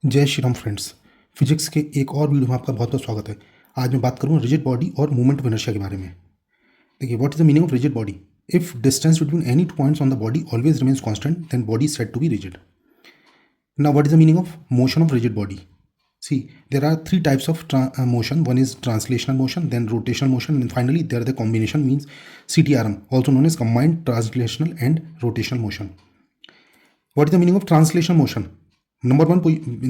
जय Shri Ram friends. Physics के एक और वीडियो में आपका बहुत बहुत स्वागत है। आज मैं बात करूँगा रिजिड बॉडी और मूवमेंट ऑफ इनर्शिया के बारे में। देखिए, what is the meaning of rigid body? If distance between any two points on the body always remains constant, then body is said to be rigid. Now what is the meaning of motion of rigid body? See, there are three types of motion. One is translational motion, then rotational motion, and finally there the combination means CTRM, also known as combined translational and rotational motion. What is the meaning of translational motion? Number one,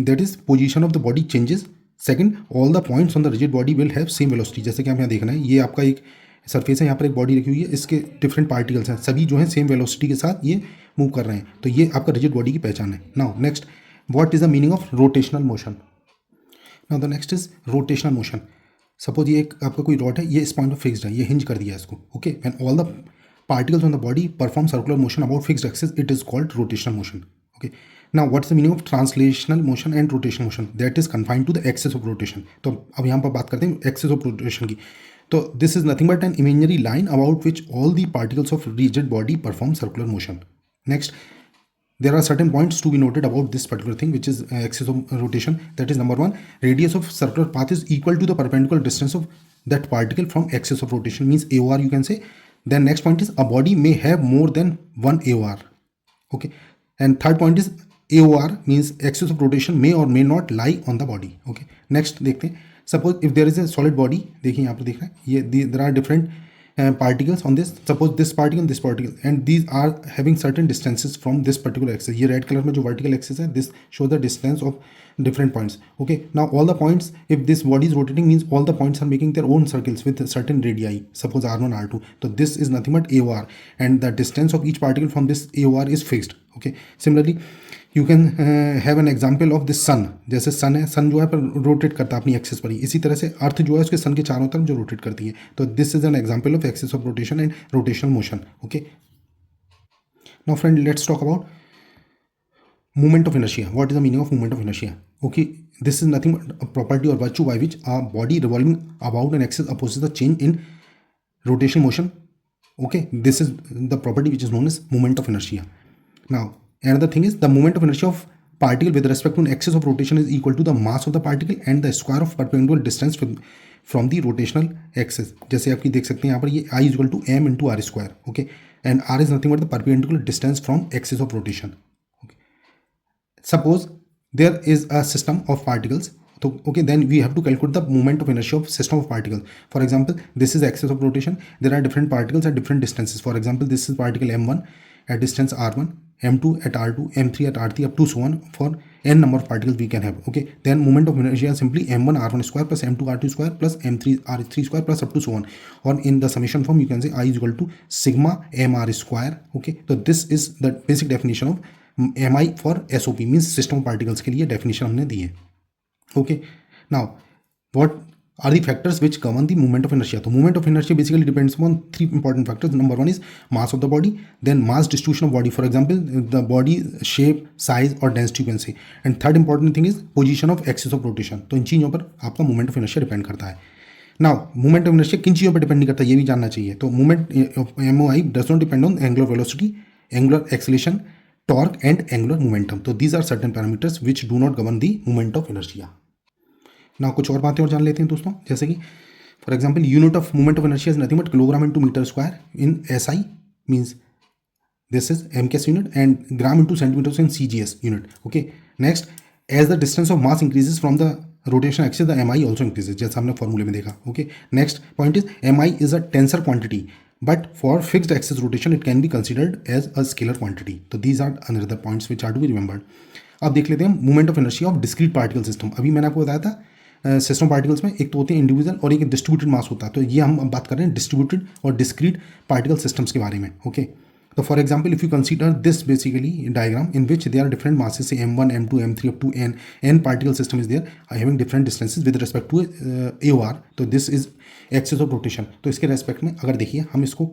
that is position of the body changes. Second, all the points on the rigid body will have same velocity. जैसे कि आप यहाँ देख रहे हैं, ये आपका एक सरफेस है, यहाँ पर एक बॉडी रखी हुई है, इसके डिफरेंट पार्टिकल्स हैं, सभी जो है सेम वेलोसिटी के साथ ये मूव कर रहे हैं, तो ये आपका रिजिड बॉडी की पहचान है। Now next, what is the meaning of rotational motion? Now the next is rotational motion. Suppose ये एक आपका कोई रॉड है, ये इस पॉइंट पर फिक्स्ड है, ये हिंज कर दिया है इसको, okay. When all the particles on the body perform circular motion about fixed axis, it is called rotational motion, okay. Now what's the meaning of translational motion and rotational motion? That is confined to the axis of rotation. तो अब यहाँ पर बात करते हैं axis of rotation की। तो this is nothing but an imaginary line about which all the particles of rigid body perform circular motion. Next, there are certain points to be noted about this particular thing, which is axis of rotation. That is, number one, radius of circular path is equal to the perpendicular distance of that particle from axis of rotation, means AOR you can say. Then next point is a body may have more than one AOR, okay. And third point is AOR means axis of rotation may or may not lie on the body, okay. Next देखते हैं, suppose if there is a solid body, देखिए यहाँ पर देख रहे हैं, ये there are different particles on this. Suppose this particle, and these are having certain distances from this particular axis. ये red color में जो vertical axis है, this shows the distance of different points, okay. Now all the points, if this body is rotating, means all the points are making their own circles with certain radii, suppose r1 r2. So this is nothing but AOR, and the distance of each particle from this AOR is fixed, okay. Similarly, you can have an example of this sun. जैसे sun है, सन जो है पर rotate करता है अपनी axis पर ही, इसी तरह से अर्थ जो है उसके सन के चारों तरफ जो रोटेट करती है। तो this is an example of axis of rotation and rotational motion, okay. Now friend, let's talk about movement of inertia. What is the meaning of movement of inertia? Okay, this is nothing but a property or virtue by which a body revolving about an axis opposes the change in rotation motion, okay. This is the property which is known as moment of inertia. Now another thing is the moment of inertia of particle with respect to an axis of rotation is equal to the mass of the particle and the square of perpendicular distance from the rotational axis. जैसे आप देख सकते हैं यहाँ पर, ये I is equal to m into r square, okay, and r is nothing but the perpendicular distance from axis of rotation, okay. Suppose there is a system of particles, so okay, then we have to calculate the moment of inertia of system of particles. For example, this is axis of rotation, there are different particles at different distances. For example, this is particle m1 at distance r1, m2 at r2, m3 at r3, up to so on for n number of particles we can have, okay. Then moment of inertia is simply m1 r1 square plus m2 r2 square plus m3 r3 square plus up to so on, or in the summation form you can say I is equal to sigma mr square, okay. So this is the basic definition of mi for SOP, means system of particles के लिए definition हमने दी है, okay. Now what are the factors which govern the moment of inertia? So moment of inertia basically depends upon three important factors. Number one is mass of the body, then mass distribution of body, for example the body shape, size or density you can say, and third important thing is position of axis of rotation. तो इन चीज़ों पर आपका moment of inertia depend करता है। Now moment of inertia किन चीज़ों पर depend नहीं करता, ये भी जानना चाहिए। तो moment of MOI does not depend on angular velocity, angular acceleration, torque and angular momentum. तो these are certain parameters which do not govern the moment of inertia. ना कुछ और बातें और जान लेते हैं दोस्तों, जैसे कि for example unit of movement of inertia is nothing but kilogram into metre square in SI, means this is MKS unit, and gram into centimetre in CGS unit, okay. Next, as the distance of mass increases from the rotation axis the MI also increases, जैसा हमने फॉर्मूले में देखा, okay. Next point is MI is a tensor quantity, but for fixed axis rotation it can be considered as a scalar quantity. So these are another points which are to be remembered. अब देख लेते हैं movement of inertia of discrete particle system. अभी मैंने आपको बताया था system particles में एक तो होते हैं इंडिविजुअल और एक डिस्ट्रीब्यूटेड मास होता है। तो ये हम बात कर रहे हैं डिस्ट्रीब्यूटेड और डिस्क्रीट पार्टिकल सिस्टम्स के बारे में, ओके। तो for example if you consider this basically diagram in which they are different masses से m1 m2 m3 up to n particle system is there having different distances with respect to AOR। तो this is axis of rotation. तो इसके respect में अगर देखिए हम इसको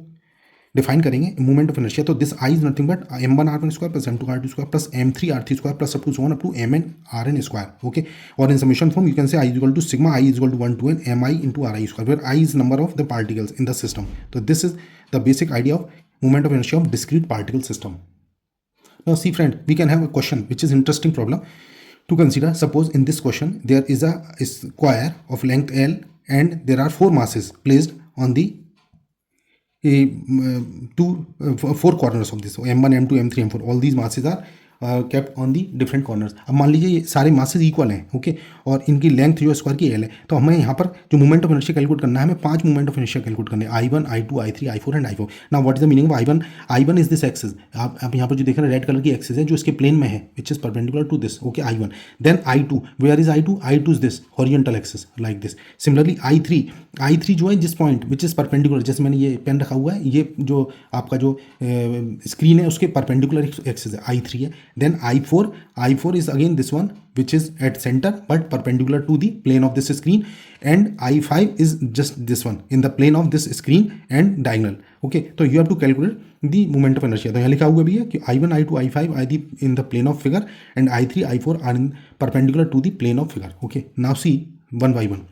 define करेंगे मूवमेंट ऑफ इनर्शिया, तो this I is nothing but m1 r1 square plus m2 r2 square plus m3 r3 square plus up to so on up to mn rn square, okay. और in summation form you can say I is equal to sigma I is equal to 1 to n mi into ri square, where I is number of the particles in the system. तो this is the basic idea of movement of inertia of discrete particle system. Now see friend, we can have a question which is interesting problem. To consider, suppose in this question there is a square of length L and there are four masses placed on the four corners of this. So M1, M2, M3, M4, all these masses are kept on the different corners. अब मान लीजिए ये सारे masses equal हैं, okay, और इनकी length जो square की एल है, तो हमें यहाँ पर जो मोमेंट ऑफ इनर्शिया कैलकुलेट करना है, हमें 5 मोमेंट ऑफ इनर्शिया कैलकुलेट करने हैं, I1, I2, I3, I4 and I4. Now what is the meaning of I1? I1 is this axis. आप यहाँ पर जो देख रहे हैं रेड कलर की एक्सिस है जो इसके प्लेन में है, which is perpendicular to this, okay, I1. Then I2, where is I2? I2 is this horizontal axis like this. Similarly I3 जो है जिस पॉइंट विच इज परपेंडिकुलर, जैसे मैंने ये पेन रखा हुआ है, ये जो आपका जो स्क्रीन है उसके परपेंडिकुलर एक्सिस है, I3 है. Then I4 is again this one which is at center but perpendicular to the plane of this screen, and I5 is just this one in the plane of this screen and diagonal. Okay, so you have to calculate the moment of inertia. तो यहाँ लिखा हुआ भी है कि I1, I2, I5 are in the plane of figure and I3, I4 are in perpendicular to the plane of figure. Okay, now see one by one.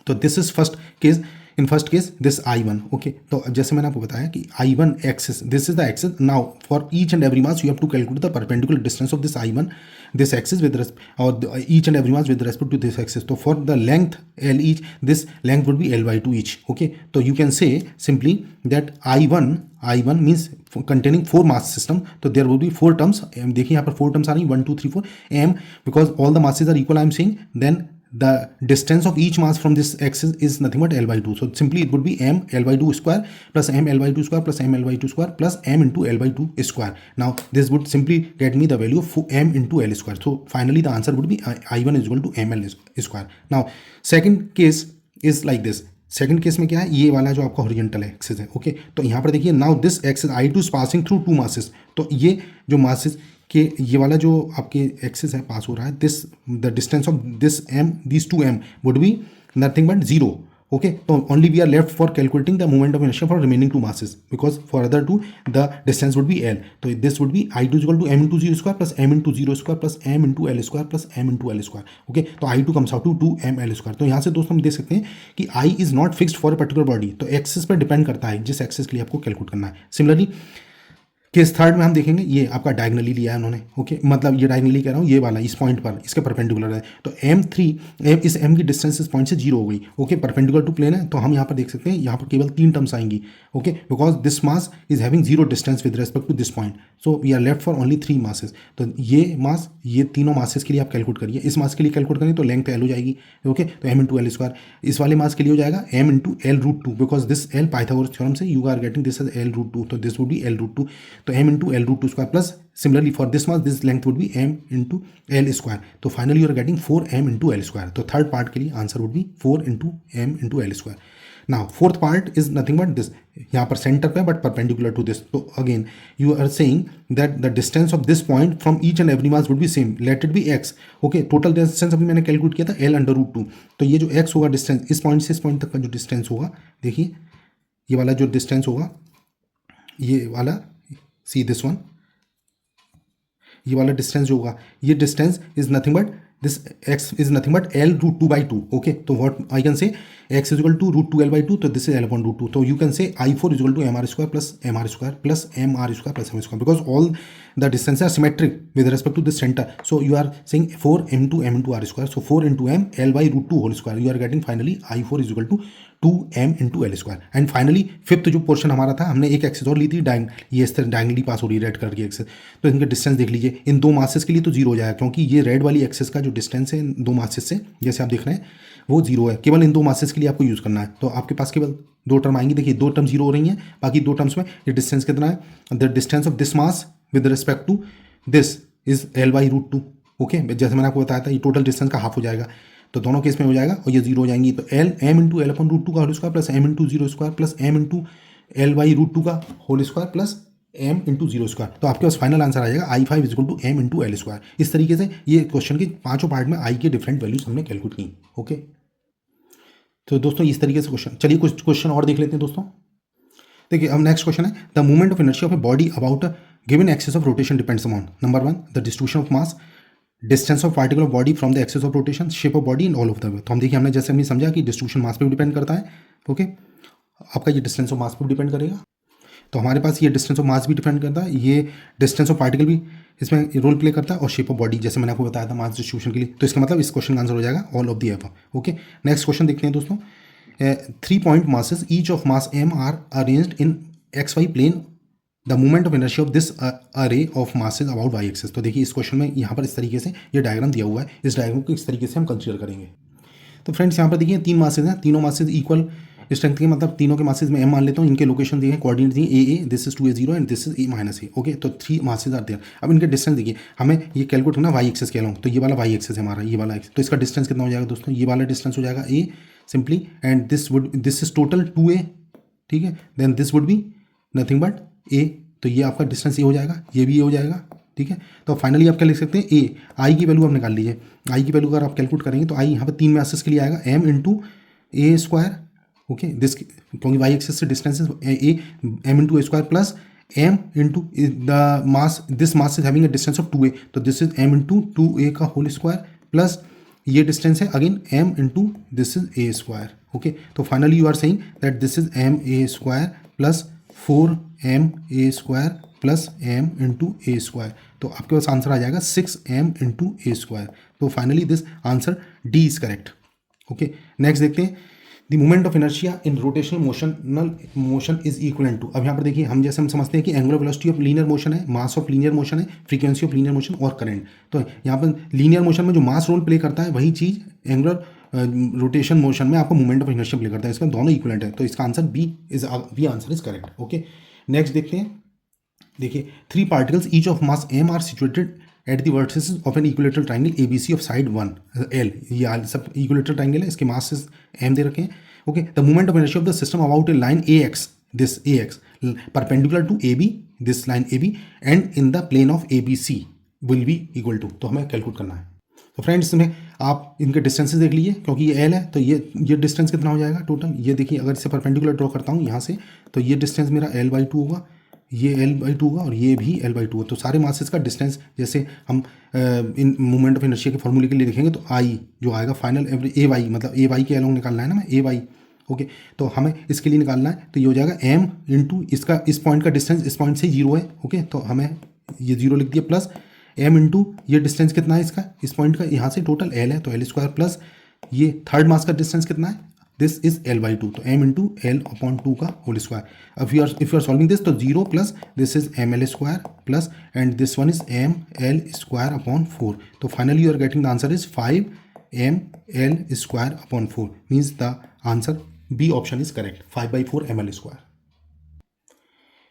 तो this is first case. In first case this I1, okay, तो जैसे मैंने आपको बताया कि I1 axis, this is the axis. Now for each and every mass you have to calculate the perpendicular distance of this I1, this axis with or each and every mass with respect to this axis. So for the length L each, this length would be L by 2 each. Okay, so you can say simply that I1 means containing four mass system. So there will be four terms. देखिए यहाँ पर four terms आ रही 1 2 3 4 m, because all the masses are equal I am saying. Then the distance of each mass from this axis is nothing but L by 2. So simply it would be m L by 2 square plus m L by 2 square plus m L by 2 square plus m into L by 2 square. Now this would simply get me the value of m into L square. So finally the answer would be I1 is equal to ml square. Now second case is like this. Second case में क्या है, ये वाला जो आपका horizontal axis है, okay, तो यहाँ पर देखिए now this axis I2 is passing through two masses. तो ये जो मासेस कि ये वाला जो आपके एक्सिस है पास हो रहा है, this the distance of this m, this to m would be nothing but zero. Okay, तो only we are left for calculating the moment of inertia for remaining two masses, because for other two the distance would be l. तो this would be I2 equal to m into zero square plus m into zero square plus m into L square plus m into L square. Okay, तो I2 comes out to 2ml square. तो यहाँ से दोस्तों हम देख सकते हैं कि I is not fixed for a particular body, तो एक्सिस पर डिपेंड करता है जिस एक्सिस के लिए आपको कैलकुलेट करना है. सिमिलरली केस थर्ड में हम देखेंगे, ये आपका डायगनली लिया है उन्होंने, ओके, मतलब ये डायगनली कह रहा हूँ, ये वाला इस पॉइंट पर इसके परपेंडिकुलर है. तो इस m की डिस्टेंस इस पॉइंट से जीरो हो गई, ओके, परपेंडिकुलर टू प्लेन है. तो हम यहाँ पर देख सकते हैं यहाँ पर केवल 3 टर्म्स आएंगी, okay, because this mass is having zero distance with respect to this point. So we are left for only 3 masses. तो ये तीनों मासेस के लिए आप कैलकुलेट करिए. इस मास के लिए कैलकुलेट करें तो लेंथ L हो जाएगी, ओके, तो m इंटू एल स्क्वायर. इस वाले मास के लिए हो जाएगा m into L root 2, because this L Pythagoras theorem से you are getting this as L root 2, तो this would be L root 2. तो m into L root 2 square plus similarly for this mass this length would be m into l square. तो finally you are getting 4m into l square. तो third part के लिए answer would be 4 into m into l square. Now fourth part is nothing but this, यहाँ पर center पे but perpendicular to this. तो again you are saying that the distance of this point from each and every mass would be same. Let it be x. Okay, total distance अभी मैंने calculate किया था l under root 2. तो ये जो x होगा distance इस point से इस पॉइंट तक का जो डिस्टेंस होगा, देखिए ये वाला जो डिस्टेंस होगा, ये वाला सी दिस वन, ये वाला डिस्टेंस जो होगा, ये distance is nothing but this x is nothing but l root 2 by 2. Okay, तो what I can say x is equal to root 2 l by 2, तो this is l upon root 2. तो you can say I4 is equal to mr square plus mr square plus mr square plus m square, because all the distance are symmetric with respect to this centre. So you are saying 4m to m into r square, so 4 into m l by root 2 whole square. You are getting finally I4 is equal to 2m into l square. And finally fifth जो portion हमारा था, हमने एक axis और ली थी ये इस तरह डायगनली पास हो रही है रेड कलर की एक्सिस. तो इनका डिस्टेंस देख लीजिए, इन दो मासेस के लिए तो जीरो हो जाएगा, क्योंकि ये रेड वाली एक्सिस का जो डिस्टेंस है इन दो मासेस से, जैसे आप देख रहे हैं, वो जीरो है. केवल इन दो मासेस के लिए आपको यूज़ करना है. तो आपके पास केवल 2 टर्म आएंगी. देखिए 2 टर्म जीरो हो रही हैं, बाकी 2 टर्म्स में ये डिस्टेंस कितना है, the distance of this mass with respect to this is l by root 2. Okay, जैसे मैंने आपको बताया था ये टोटल डिस्टेंस का हाफ हो जाएगा, तो दोनों केस में हो जाएगा और ये जीरो हो जाएंगी. तो m into L upon root 2 का whole square plus m into zero square plus m into L by root 2 का whole square plus m into zero square. तो आपके पास फाइनल आंसर आ जाएगा I5 is equal to m into L square. इस तरीके से ये क्वेश्चन के पांचों पार्ट में I के डिफरेंट वैल्यूज हमने कैलकुलेट की. ओके, तो दोस्तों इस तरीके से क्वेश्चन. चलिए कुछ क्वेश्चन और देख लेते हैं दोस्तों. देखिए अब नेक्स्ट क्वेश्चन है, the movement of inertia of a body about a given axis of rotation depends upon number 1 the distribution of mass, distance of particle of body from the axis of rotation, shape of body in all of the way. तो हम देखिए हमने जैसे समझा कि distribution मास पे भी depend करता है. ओके, आपका ये डिस्टेंस ऑफ मास पे भी डिपेंड करेगा. तो हमारे पास ये डिस्टेंस ऑफ मास भी डिफाइन करता है, ये डिस्टेंस ऑफ पार्टिकल भी इसमें रोल प्ले करता है, और शेप ऑफ बॉडी जैसे मैंने आपको बताया था मास डिस्ट्रीब्यूशन के लिए। तो इसका मतलब इस क्वेश्चन का आंसर हो जाएगा all of the above. Okay, next question देखते हैं दोस्तों। 3 point masses each of mass m are arranged in XY plane, the movement of inertia of this array of masses about Y axis. तो देखिए इस question में यहाँ पर इस तरीके से ये डायग्राम दिया हुआ है, इस डायग्राम को इस तरीके से हम कंसीडर करेंगे। तो फ्रेंड्स यहाँ पर देखिए 3 मासेज हैं, तीनों मासेज इक्वल स्ट्रेंथ के, मतलब तीनों के मासेज में m मान लेता हूँ, इनके लोकेशन दिए हैं, कोऑर्डिनेट दिए a this is 2a0 and this is a-a। Okay, तो 3 मासेज आर देयर। अब इनके डिस्टेंस देखिए, हमें ये कैलकुलेट करना वाई एक्सेस के अलॉन्ग, तो ये वाला वाई एक्सेस है हमारा, ये वाला एक्सेस, तो इसका डिस्टेंस कितना हो जाएगा दोस्तों, ये वाला डिस्टेंस हो जाएगा a simply, and this is total 2a, ठीक है, then this would be nothing but a, तो ये आपका डिस्टेंस ये हो जाएगा, ये भी ये हो जाएगा, ठीक है। तो फाइनली आप क्या लिख सकते हैं, ए आई की वैल्यू आप निकाल लीजिए, आई की वैल्यू अगर आप कैलकुलेट करेंगे तो आई यहाँ पर 3 मासेस के लिए आएगा m into A square, okay, this क्योंकि वाई एक्सेस से distance a m into A square plus m into the mass, this mass is having a distance of 2a, तो this is m into 2a का whole square plus ये डिस्टेंस है again m into this is a square. Okay, तो finally you are saying that this is m a square plus 4m a square plus m into A square, तो आपके पास answer आ जाएगा 6m into ए square. तो finally this answer D is correct. Okay, next देखते हैं, the movement of inertia in rotational motion is equal to. अब यहाँ पर देखिए, हम जैसे हम समझते हैं कि angular velocity of linear motion है, मास ऑफ लीनियर मोशन है, फ्रीक्वेंसी ऑफ लीनियर मोशन और करंट। तो यहाँ पर लीनियर मोशन में जो मास रोल प्ले करता है वही चीज़ एंगुलर रोटेशन मोशन में आपको मूवमेंट ऑफ इनर्शिया प्ले करता है, इसका दोनों इक्वलेंट है, तो इसका answer B answer is correct. Okay, next देखते हैं, देखिए 3 particles each of mass m are situated at the vertices of an equilateral triangle ABC of side 1 L, ये सब इक्विलेटरल ट्राइंगल है, इसके मासेस m दे रखे हैं। Okay, the movement of inertia of the system about a line AX, this AX perpendicular to AB, this line AB and in the plane of ABC will be equal to, तो हमें calculate करना है। तो friends इसमें आप इनके distances देख लीजिए, क्योंकि ये L है तो ये डिस्टेंस कितना हो जाएगा टोटल, ये देखिए अगर इसे परपेंडिकुलर ड्रॉ करता हूँ यहाँ से, तो ये डिस्टेंस मेरा L/2 होगा, ये L/2 होगा और ये भी L/2 है। तो सारे मासेस का डिस्टेंस जैसे हम इन मूवमेंट ऑफ इनर्शिया के फॉर्मूले के लिए देखेंगे तो आई जो आएगा फाइनल एवरेज AY, मतलब AY के अलॉन्ग निकालना है ना, मैं AY। ओके, तो हमें इसके लिए निकालना है, तो ये हो जाएगा m इंटू इसका, इस पॉइंट का डिस्टेंस इस पॉइंट से 0 है। ओके, तो हमें ये 0 लिख दिया, प्लस m इंटू ये डिस्टेंस कितना है इसका, इस पॉइंट का, यहाँ से टोटल L है तो L स्क्वायर, प्लस ये थर्ड मास का डिस्टेंस कितना है, दिस इज L/2, तो m इंटू L/2 का होल स्क्वायर। अब if you are solving this, तो 0 plus this is mL square plus and this one is mL square upon 4, तो finally you are getting the answer is 5mL square upon 4, means the answer B option is correct, 5/4 mL square.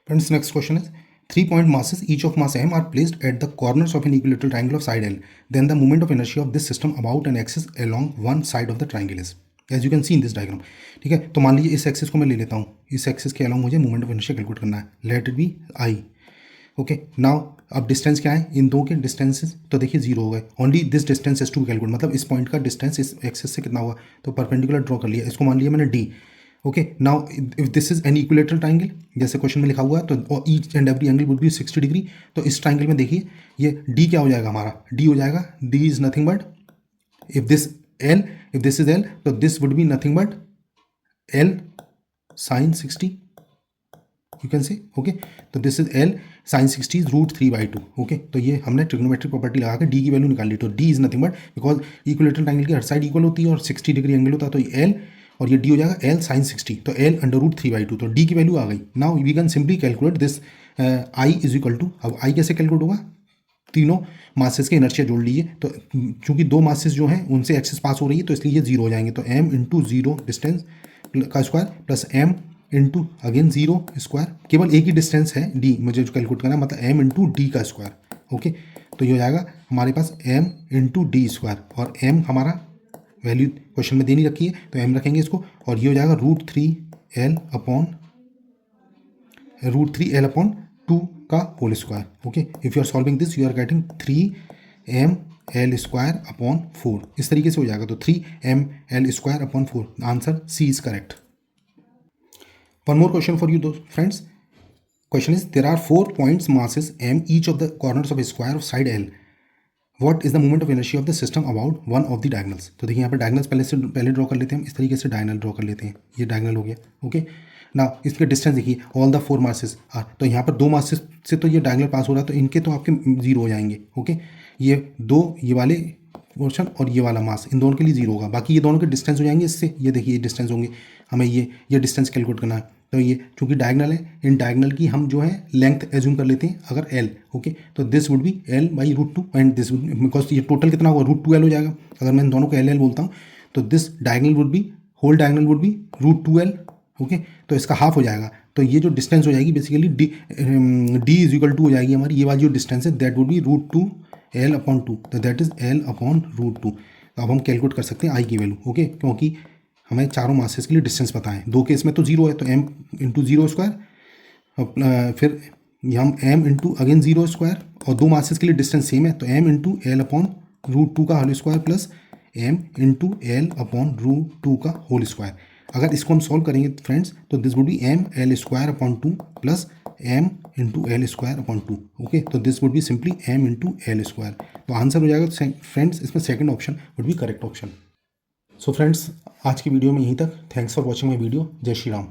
Friends next question is 3 point masses each of mass m are placed at the corners of an equilateral triangle of side L, then the moment of inertia of this system about an axis along one side of the triangle is, as you can see in this diagram। ठीक है, तो मान लीजिए इस axis को मैं ले लेता हूँ, इस एक्सिस के अलॉन्ग मुझे मूवमेंट ऑफ इनर्शिया कैलकुलेट करना है, let it be I. Okay, now अब डिस्टेंस क्या है इन दो के डिस्टेंसेस, तो देखिए 0 हो गए, only this distance is to calculate, मतलब इस पॉइंट का डिस्टेंस इस एक्सिस से कितना हुआ, तो परपेंडिकुलर ड्रॉ कर लिया, इसको मान लिया मैंने D। Okay, now if this is N equilateral triangle जैसे क्वेश्चन में लिखा हुआ है, तो each and every angle would be 60 degree, तो इस ट्राइंगल में देखिए ये D क्या हो जाएगा हमारा, D हो जाएगा, D is nothing but, if this is L, तो this would be nothing but L sin 60, you can say. Okay, तो this is L sin 60 is √3/2। Okay, तो ये हमने ट्रिग्नोमेट्रिक प्रॉपर्टी लगा के D की वैल्यू निकाल ली, तो D is nothing but, because equilateral triangle की हर साइड इक्वल होती है और 60 डिग्री एंगल होता है, तो ये L और ये D हो जाएगा L sin 60, तो L √3/2, तो D की वैल्यू आ गई। Now we can simply calculate this I is equal to, अब I कैसे कैलकुलेट होगा, तीनों मासेस के इनर्शिया जोड़ लीजिए, तो चूंकि दो मासेस जो हैं उनसे एक्सेस पास हो रही है तो इसलिए ये 0 हो जाएंगे, तो m इंटू 0 डिस्टेंस का square plus m into again 0 square, केवल एक ही डिस्टेंस है D मुझे जो कैलकुलेट करना है, मतलब m इंटू D का स्क्वायर। ओके, तो ये हो जाएगा हमारे पास m इंटू D स्क्वायर, और m हमारा वैल्यू क्वेश्चन में देनी रखी है तो m रखेंगे इसको, और ये हो जाएगा √3L अपॉन 2 का whole square. Okay, if you are solving this you are getting 3mL square upon 4, इस तरीके से हो जाएगा, तो 3mL square upon 4, answer C is correct. One more question for you दो friends, question is there are 4 points masses m each of the corners of a square of side L, what is the moment of inertia of the system about one of the diagonals। तो देखिए यहाँ पर diagonals पहले draw कर लेते हैं हम, इस तरीके से डायगनल ड्रॉ कर लेते हैं, ये डायगनल हो गया। ओके, ना इसके डिस्टेंस देखिए, ऑल द 4 मासेस आर, तो यहाँ पर 2 मासेस से तो ये डायगोनल पास हो रहा है, तो इनके तो आपके 0 हो जाएंगे। ओके, ये 2 ये वाले पोर्शन और ये वाला मास, इन दोनों के लिए 0 होगा। बाकी ये दोनों के डिस्टेंस हो जाएंगे इससे, ये देखिए ये डिस्टेंस होंगे, हमें ये डिस्टेंस कैलकुलेट करना है। तो ये चूंकि डायगोनल है, इन डायगोनल की हम जो है लेंथ एज्यूम कर लेते हैं अगर L। ओके, तो this would be L by √2 and this would, because ये टोटल कितना होगा, √2L हो जाएगा अगर मैं इन दोनों को L बोलता हूँ। तो this diagonal would be, whole diagonal would be √2L। Okay, तो इसका हाफ हो जाएगा, तो ये जो डिस्टेंस हो जाएगी basically D is equal to हो जाएगी हमारी, ये वाली जो डिस्टेंस है दैट वुड बी √2L/2, तो दैट इज L/√2। तो अब हम कैलकुलेट कर सकते हैं I की वैल्यू। ओके, क्योंकि हमें चारों मासेस के लिए डिस्टेंस पता है, 2 केस में तो 0 है, तो m इंटू 0², फिर हम m इंटू अगेन 0², और 2 मासेस के लिए डिस्टेंस सेम है, तो m इंटू L/√2 का whole square plus m into L/√2 का होल स्क्वायर। अगर इसको हम सॉल्व करेंगे फ्रेंड्स, तो this would be m/L² plus m into L²/2। Okay, तो this would be simply m into L²। तो आंसर हो जाएगा फ्रेंड्स इसमें second option would be correct option. So friends, आज की वीडियो में यहीं तक। Thanks for watching my video. जय श्री राम।